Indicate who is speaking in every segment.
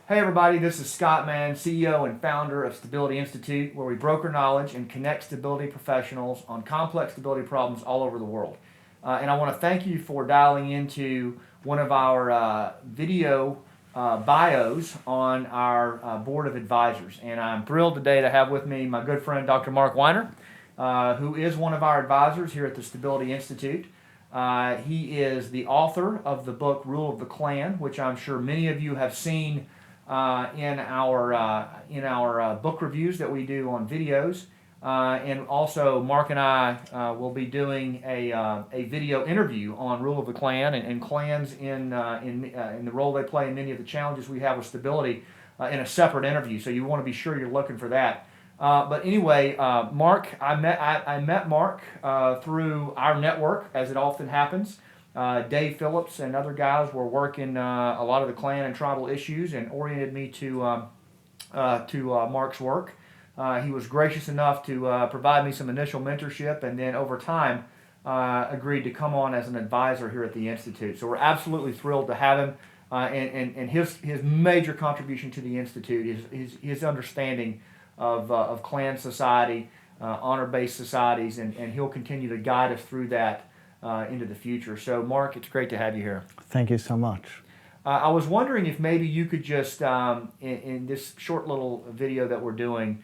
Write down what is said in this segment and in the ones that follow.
Speaker 1: Hey everybody, this is Scott Mann, CEO and founder of Stability Institute, where we broker knowledge and connect stability professionals on complex stability problems all over the world. And I want to thank you for dialing into one of our video bios on our board of advisors. And I'm thrilled today to have with me my good friend Dr. Mark Weiner, who is one of our advisors here at the Stability Institute. He is the author of the book Rule of the Clan, which I'm sure many of you have seen in our book reviews that we do on videos. And also Mark and I will be doing a video interview on Rule of the Clan and clans in the role they play in many of the challenges we have with stability in a separate interview. So you want to be sure you're looking for that. But anyway, Mark, I met Mark through our network, as it often happens. Dave Phillips and other guys were working a lot of the clan and tribal issues and oriented me to Mark's work. He was gracious enough to provide me some initial mentorship, and then over time agreed to come on as an advisor here at the Institute. So we're absolutely thrilled to have him, and his major contribution to the Institute is his understanding of clan society, honor-based societies, and he'll continue to guide us through that into the future. So Mark, it's great to have you here.
Speaker 2: Thank you so much.
Speaker 1: I was wondering if maybe you could just, in this short little video that we're doing,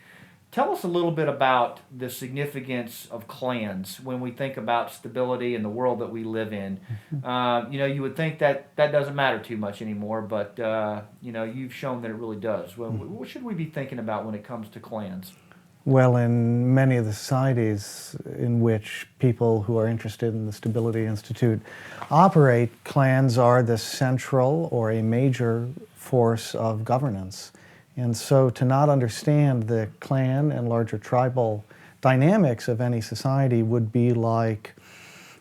Speaker 1: tell us a little bit about the significance of clans when we think about stability in the world that we live in. You would think that doesn't matter too much anymore, but you've shown that it really does. Well, what should we be thinking about when it comes to clans?
Speaker 2: Well, in many of the societies in which people who are interested in the Stability Institute operate, clans are the central or a major force of governance. And so to not understand the clan and larger tribal dynamics of any society would be like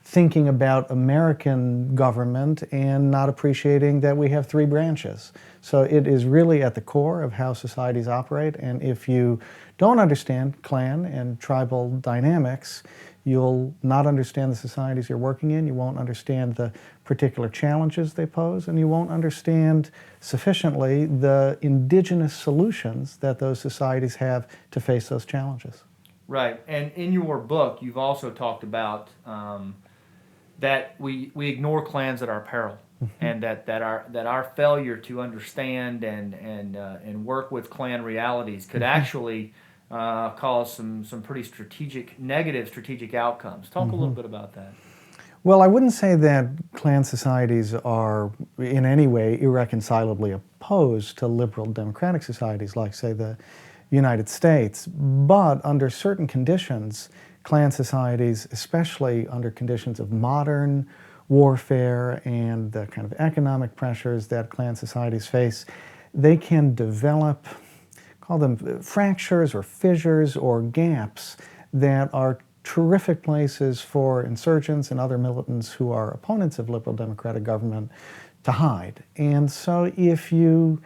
Speaker 2: thinking about American government and not appreciating that we have three branches. So it is really at the core of how societies operate, and if you don't understand clan and tribal dynamics, you'll not understand the societies you're working in, you won't understand the particular challenges they pose, and you won't understand sufficiently the indigenous solutions that those societies have to face those challenges.
Speaker 1: Right, and in your book, you've also talked about that we ignore clans at our peril, and that our failure to understand and work with clan realities could actually cause some pretty negative strategic outcomes. Talk a little bit about that.
Speaker 2: Well, I wouldn't say that clan societies are in any way irreconcilably opposed to liberal democratic societies like, say, the United States, but under certain conditions, clan societies, especially under conditions of modern warfare and the kind of economic pressures that clan societies face, they can develop, call them fractures or fissures or gaps that are terrific places for insurgents and other militants who are opponents of liberal democratic government to hide. And so if you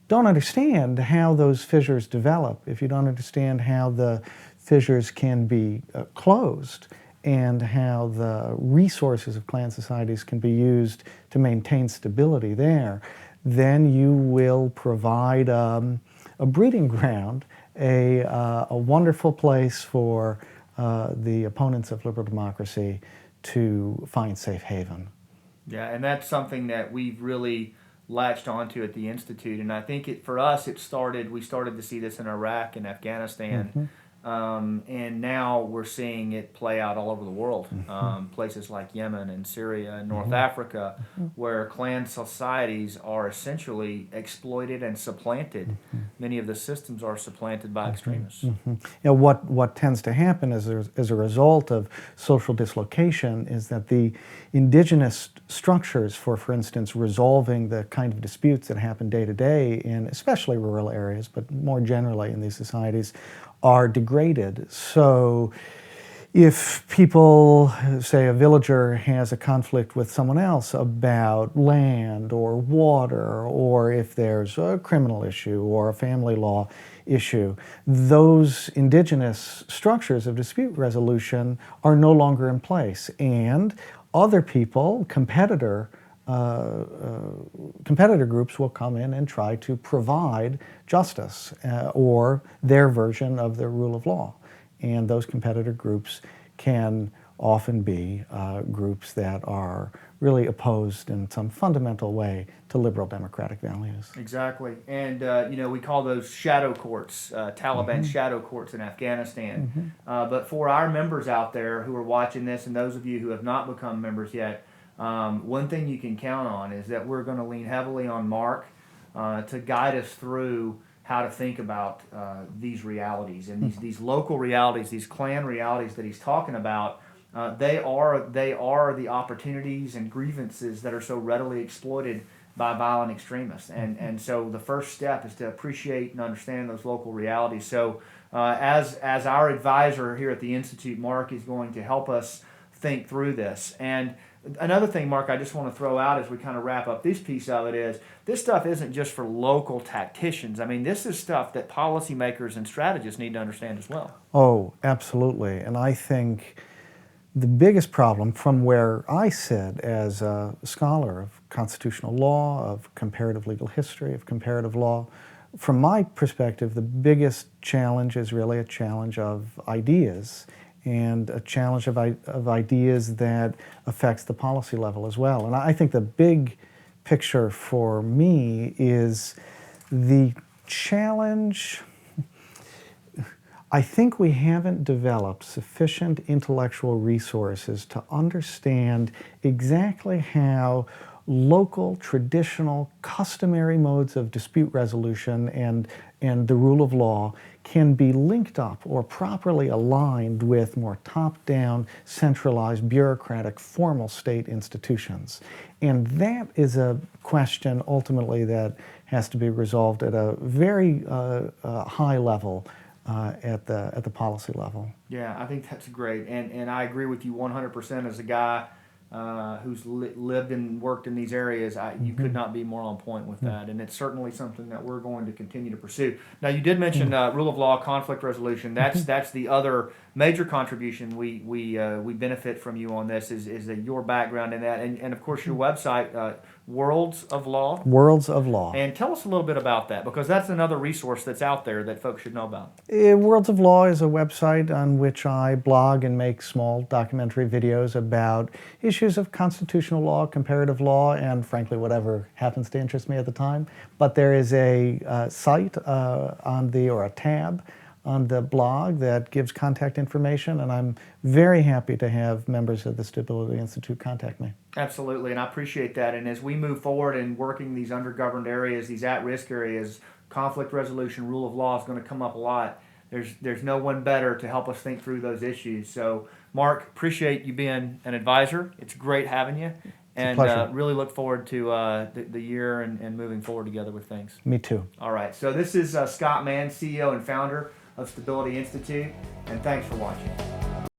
Speaker 2: don't understand how those fissures develop, if you don't understand how the fissures can be closed, and how the resources of clan societies can be used to maintain stability there, then you will provide a breeding ground, a wonderful place for the opponents of liberal democracy to find safe haven.
Speaker 1: Yeah, and that's something that we've really latched onto at the Institute, and I think for us we started to see this in Iraq and Afghanistan. And now we're seeing it play out all over the world. Places like Yemen and Syria and North Africa, where clan societies are essentially exploited and supplanted. Many of the systems are supplanted by extremists.
Speaker 2: What tends to happen as a result of social dislocation is that the indigenous structures for instance, resolving the kind of disputes that happen day to day in especially rural areas, but more generally in these societies, are degraded. So if people, say a villager has a conflict with someone else about land or water, or if there's a criminal issue or a family law issue, those indigenous structures of dispute resolution are no longer in place. And other people, competitor competitor groups will come in and try to provide justice or their version of the rule of law. And those competitor groups can often be groups that are really opposed in some fundamental way to liberal democratic values.
Speaker 1: Exactly. And, we call those shadow courts, Taliban shadow courts in Afghanistan. But for our members out there who are watching this, and those of you who have not become members yet, one thing you can count on is that we're going to lean heavily on Mark to guide us through how to think about these realities and these local realities, these clan realities that he's talking about. They are the opportunities and grievances that are so readily exploited by violent extremists, and so the first step is to appreciate and understand those local realities. So, as our advisor here at the Institute, Mark is going to help us think through this. And another thing, Mark, I just want to throw out as we kind of wrap up this piece of it is this stuff isn't just for local tacticians. I mean, this is stuff that policymakers and strategists need to understand as well.
Speaker 2: Oh, absolutely, and I think the biggest problem from where I sit as a scholar of constitutional law, of comparative legal history, of comparative law, from my perspective, the biggest challenge is really a challenge of ideas and a challenge of ideas that affects the policy level as well. And I think the big picture for me is the challenge. I think we haven't developed sufficient intellectual resources to understand exactly how local, traditional, customary modes of dispute resolution and the rule of law can be linked up or properly aligned with more top-down, centralized, bureaucratic, formal state institutions. And that is a question ultimately that has to be resolved at a very high level. At the policy level.
Speaker 1: Yeah, I think that's great, and I agree with you 100% as a guy who's lived and worked in these areas. You could not be more on point with that, and it's certainly something that we're going to continue to pursue. Now, you did mention rule of law, conflict resolution. That's the other major contribution we benefit from you on this is that your background in that, and of course your website. Worlds of Law?
Speaker 2: Worlds of Law.
Speaker 1: And tell us a little bit about that, because that's another resource that's out there that folks should know about.
Speaker 2: Worlds of Law is a website on which I blog and make small documentary videos about issues of constitutional law, comparative law, and frankly, whatever happens to interest me at the time. But there is a site or a tab on the blog that gives contact information, and I'm very happy to have members of the Stability Institute contact me.
Speaker 1: Absolutely, and I appreciate that. And as we move forward in working these undergoverned areas, these at-risk areas, conflict resolution, rule of law is going to come up a lot. There's no one better to help us think through those issues. So, Mark, appreciate you being an advisor. It's great having you. And really look forward to the year and moving forward together with things.
Speaker 2: Me too.
Speaker 1: All right, so this is Scott Mann, CEO and founder of Stability Institute, and thanks for watching.